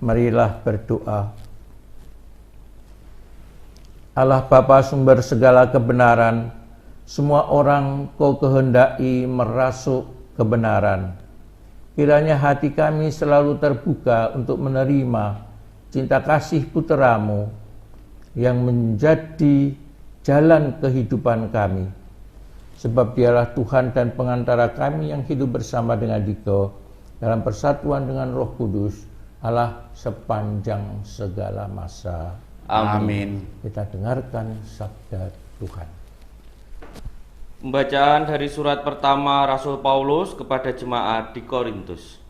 Marilah berdoa. Allah Bapa sumber segala kebenaran, semua orang Kau kehendaki merasuk kebenaran. Kiranya hati kami selalu terbuka untuk menerima cinta kasih Putra-Mu yang menjadi jalan kehidupan kami. Sebab Dialah Tuhan dan pengantara kami yang hidup bersama dengan Dikau dalam persatuan dengan Roh Kudus, Allah sepanjang segala masa. Amin. Kita dengarkan sabda Tuhan. Pembacaan dari surat pertama Rasul Paulus kepada jemaat di Korintus.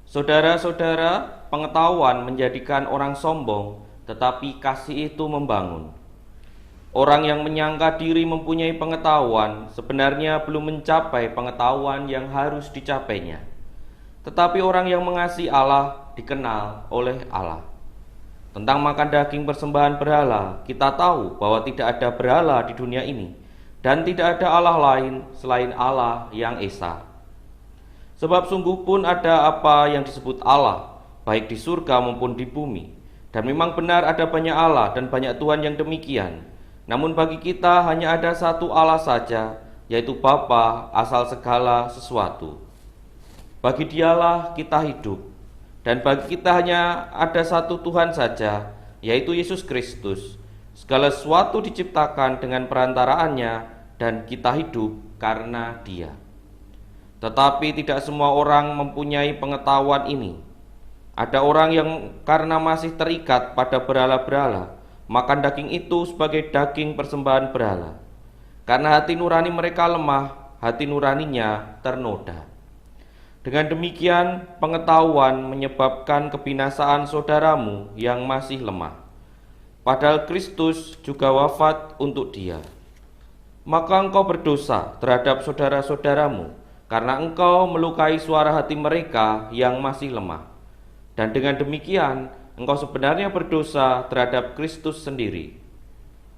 Saudara-saudara, pengetahuan menjadikan orang sombong, tetapi kasih itu membangun. Orang yang menyangka diri mempunyai pengetahuan sebenarnya belum mencapai pengetahuan yang harus dicapainya. Tetapi orang yang mengasihi Allah dikenal oleh Allah. Tentang makan daging persembahan berhala, kita tahu bahwa tidak ada berhala di dunia ini, dan tidak ada Allah lain selain Allah yang Esa. Sebab sungguh pun ada apa yang disebut Allah, baik di surga maupun di bumi. Dan memang benar ada banyak Allah dan banyak Tuhan yang demikian. Namun bagi kita hanya ada satu Allah saja, yaitu Bapa asal segala sesuatu. Bagi Dialah kita hidup, dan bagi kita hanya ada satu Tuhan saja, yaitu Yesus Kristus. Segala sesuatu diciptakan dengan perantaraannya, dan kita hidup karena Dia. Tetapi tidak semua orang mempunyai pengetahuan ini. Ada orang yang karena masih terikat pada berhala-berhala, makan daging itu sebagai daging persembahan berhala. Karena hati nurani mereka lemah, hati nuraninya ternoda. Dengan demikian, pengetahuan menyebabkan kebinasaan saudaramu yang masih lemah. Padahal Kristus juga wafat untuk dia. Maka engkau berdosa terhadap saudara-saudaramu, karena engkau melukai suara hati mereka yang masih lemah. Dan dengan demikian, engkau sebenarnya berdosa terhadap Kristus sendiri.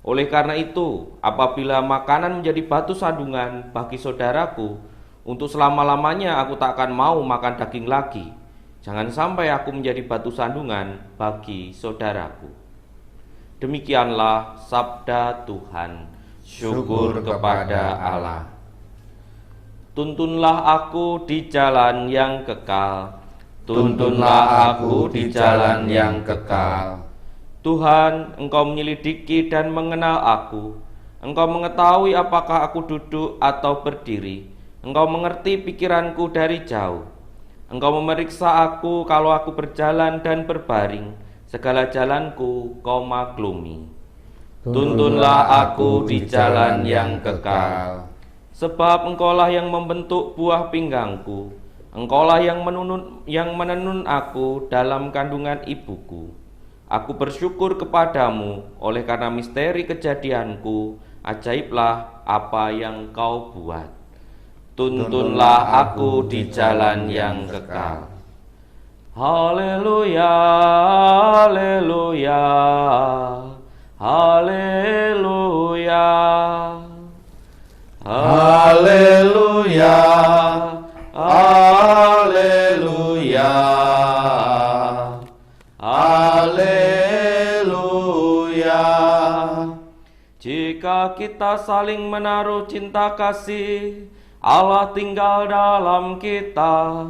Oleh karena itu, apabila makanan menjadi batu sandungan bagi saudaraku, untuk selama-lamanya aku tak akan mau makan daging lagi. Jangan sampai aku menjadi batu sandungan bagi saudaraku. Demikianlah sabda Tuhan. Syukur kepada Allah. Tuntunlah aku di jalan yang kekal. Tuntunlah aku di jalan yang kekal. Tuhan, Engkau menyelidiki dan mengenal aku. Engkau mengetahui apakah aku duduk atau berdiri. Engkau mengerti pikiranku dari jauh. Engkau memeriksa aku kalau aku berjalan dan berbaring. Segala jalanku Kau maklumi. Tuntunlah aku di jalan yang kekal. Sebab Engkaulah yang membentuk buah pinggangku. Engkaulah yang menenun aku dalam kandungan ibuku. Aku bersyukur kepadamu oleh karena misteri kejadianku. Ajaiblah apa yang Kau buat. Tuntunlah aku di jalan yang kekal. Haleluya, haleluya, haleluya, Haleluya, haleluya, haleluya. Jika kita saling menaruh cinta kasih, Allah tinggal dalam kita,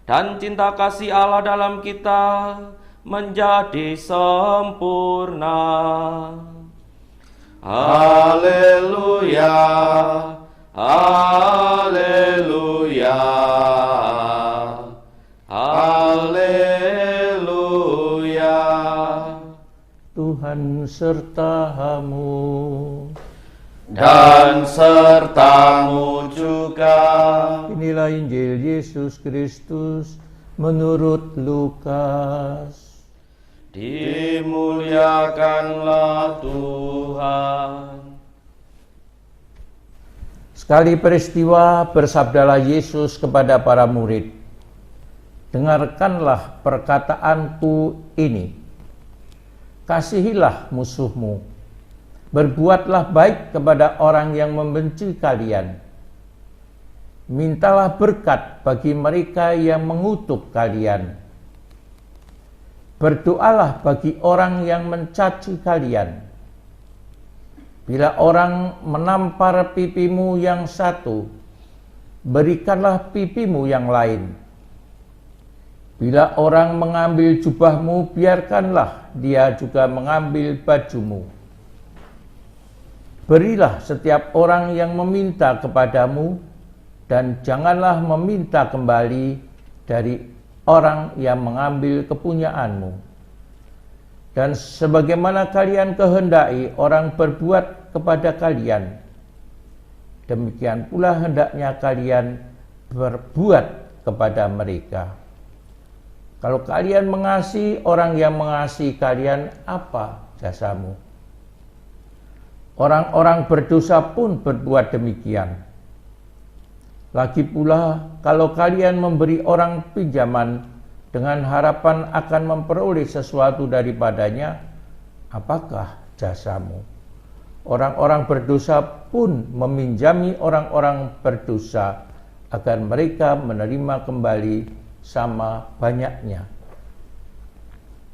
dan cinta kasih Allah dalam kita menjadi sempurna. Haleluya, haleluya, haleluya. Tuhan sertamu dan sertamu juga. Inilah Injil Yesus Kristus menurut Lukas. Dimuliakanlah Tuhan. Sekali peristiwa bersabdalah Yesus kepada para murid, "Dengarkanlah perkataanku ini. Kasihilah musuhmu. Berbuatlah baik kepada orang yang membenci kalian. Mintalah berkat bagi mereka yang mengutuk kalian. Berdoalah bagi orang yang mencaci kalian. Bila orang menampar pipimu yang satu, berikanlah pipimu yang lain. Bila orang mengambil jubahmu, biarkanlah dia juga mengambil bajumu. Berilah setiap orang yang meminta kepadamu, dan janganlah meminta kembali dari orang yang mengambil kepunyaanmu. Dan sebagaimana kalian kehendaki orang berbuat kepada kalian, demikian pula hendaknya kalian berbuat kepada mereka. Kalau kalian mengasihi orang yang mengasihi kalian, apa jasamu? Orang-orang berdosa pun berbuat demikian. Lagi pula, kalau kalian memberi orang pinjaman dengan harapan akan memperoleh sesuatu daripadanya, apakah jasamu? Orang-orang berdosa pun meminjami orang-orang berdosa agar mereka menerima kembali sama banyaknya.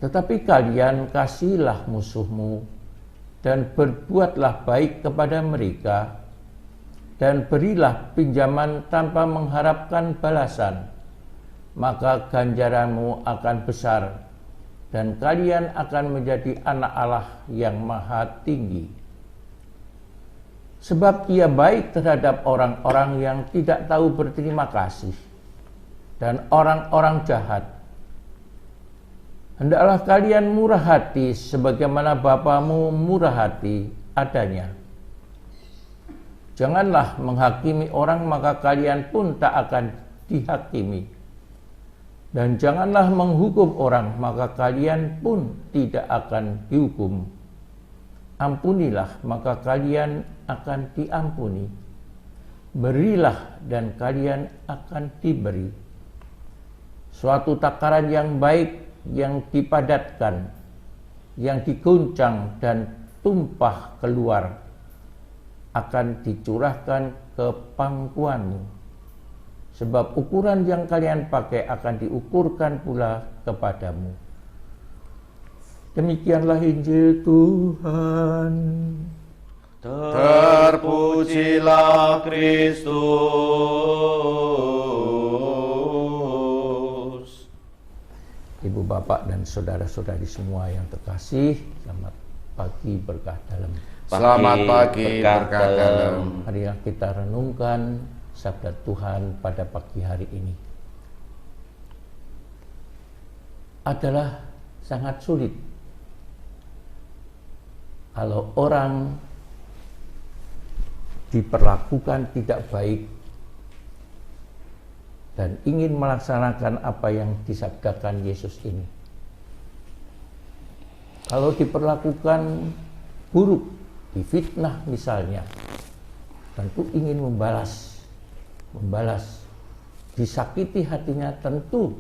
Tetapi kalian kasihilah musuhmu dan berbuatlah baik kepada mereka, dan berilah pinjaman tanpa mengharapkan balasan, maka ganjaranmu akan besar, dan kalian akan menjadi anak Allah yang maha tinggi. Sebab ia baik terhadap orang-orang yang tidak tahu berterima kasih, dan orang-orang jahat. Hendaklah kalian murah hati, sebagaimana Bapamu murah hati adanya. Janganlah menghakimi orang, maka kalian pun tak akan dihakimi. Dan janganlah menghukum orang, maka kalian pun tidak akan dihukum. Ampunilah, maka kalian akan diampuni. Berilah, dan kalian akan diberi. Suatu takaran yang baik, yang dipadatkan, yang diguncang dan tumpah keluar, akan dicurahkan ke pangkuanmu. Sebab ukuran yang kalian pakai akan diukurkan pula kepadamu. Demikianlah Injil Tuhan. Terpujilah Kristus. Ibu, bapak, dan saudara-saudari semua yang terkasih, selamat pagi berkah dalam. Selamat pagi berkah dalam. Marilah kita renungkan sabda Tuhan pada pagi hari ini. Adalah sangat sulit kalau orang diperlakukan tidak baik dan ingin melaksanakan apa yang disabdakan Yesus ini. Kalau diperlakukan buruk, difitnah misalnya, tentu ingin membalas. Disakiti hatinya, tentu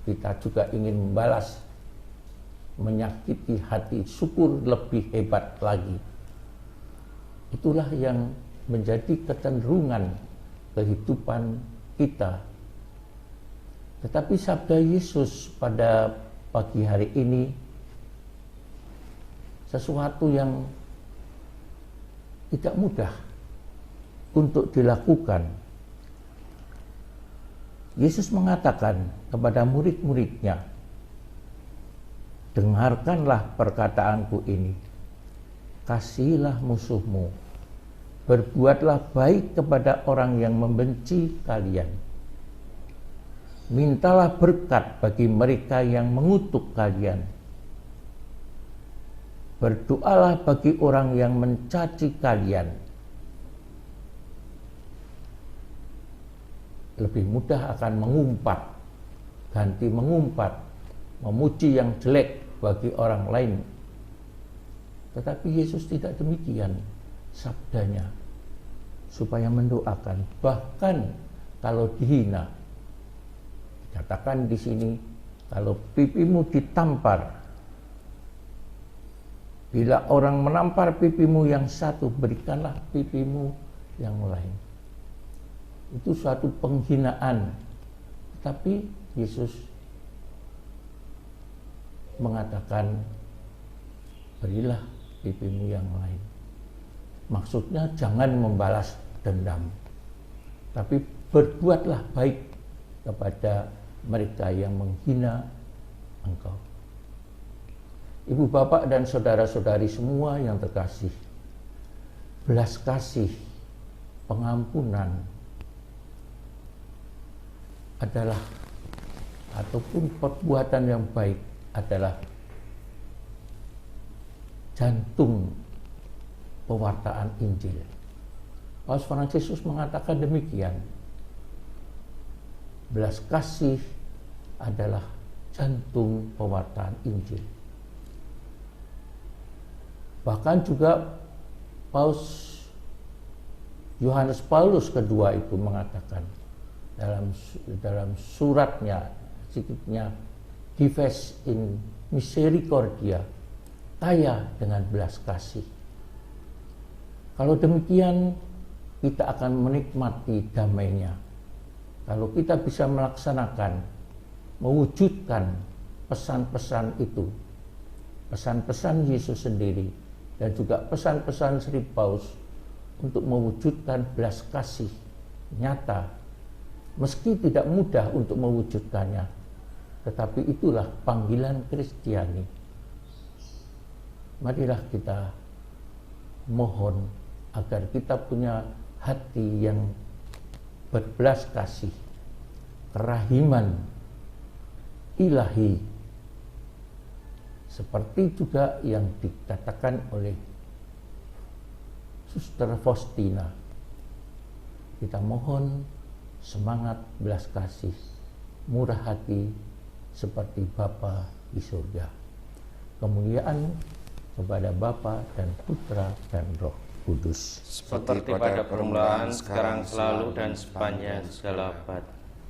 kita juga ingin membalas. Menyakiti hati, syukur lebih hebat lagi. Itulah yang menjadi kecenderungan kehidupan kita. Tetapi sabda Yesus pada pagi hari ini sesuatu yang tidak mudah untuk dilakukan. Yesus mengatakan kepada murid-muridnya, dengarkanlah perkataanku ini, kasihilah musuhmu, berbuatlah baik kepada orang yang membenci kalian, mintalah berkat bagi mereka yang mengutuk kalian, berdoalah bagi orang yang mencaci kalian. Lebih mudah akan mengumpat, ganti mengumpat, memuji yang jelek bagi orang lain. Tetapi Yesus tidak demikian sabdanya, supaya mendoakan. Bahkan kalau dihina, dikatakan di sini, kalau pipimu ditampar, bila orang menampar pipimu yang satu, berikanlah pipimu yang lain. Itu suatu penghinaan. Tapi Yesus mengatakan, berilah pipimu yang lain. Maksudnya jangan membalas dendam, tapi berbuatlah baik kepada mereka yang menghina engkau. Ibu, bapak, dan saudara-saudari semua yang terkasih, belas kasih, pengampunan adalah, ataupun perbuatan yang baik adalah jantung pewartaan Injil. Paus Fransiskus mengatakan demikian. Belas kasih adalah jantung pewartaan Injil. Bahkan juga Paus Yohanes Paulus II itu mengatakan dalam suratnya, sikitnya Dives in Misericordia, kaya dengan belas kasih. Kalau demikian, kita akan menikmati damainya. Kalau kita bisa melaksanakan, mewujudkan pesan-pesan itu, pesan-pesan Yesus sendiri, dan juga pesan-pesan Sri Paus untuk mewujudkan belas kasih nyata, meski tidak mudah untuk mewujudkannya, tetapi itulah panggilan Kristiani. Marilah kita mohon agar kita punya hati yang berbelas kasih, kerahiman ilahi, seperti juga yang dikatakan oleh Suster Faustina. Kita mohon semangat belas kasih, murah hati seperti Bapa di surga. Kemuliaan kepada Bapa dan Putra dan Roh Kudus. Seperti pada permulaan, sekarang, selalu, dan sepanjang segala abad.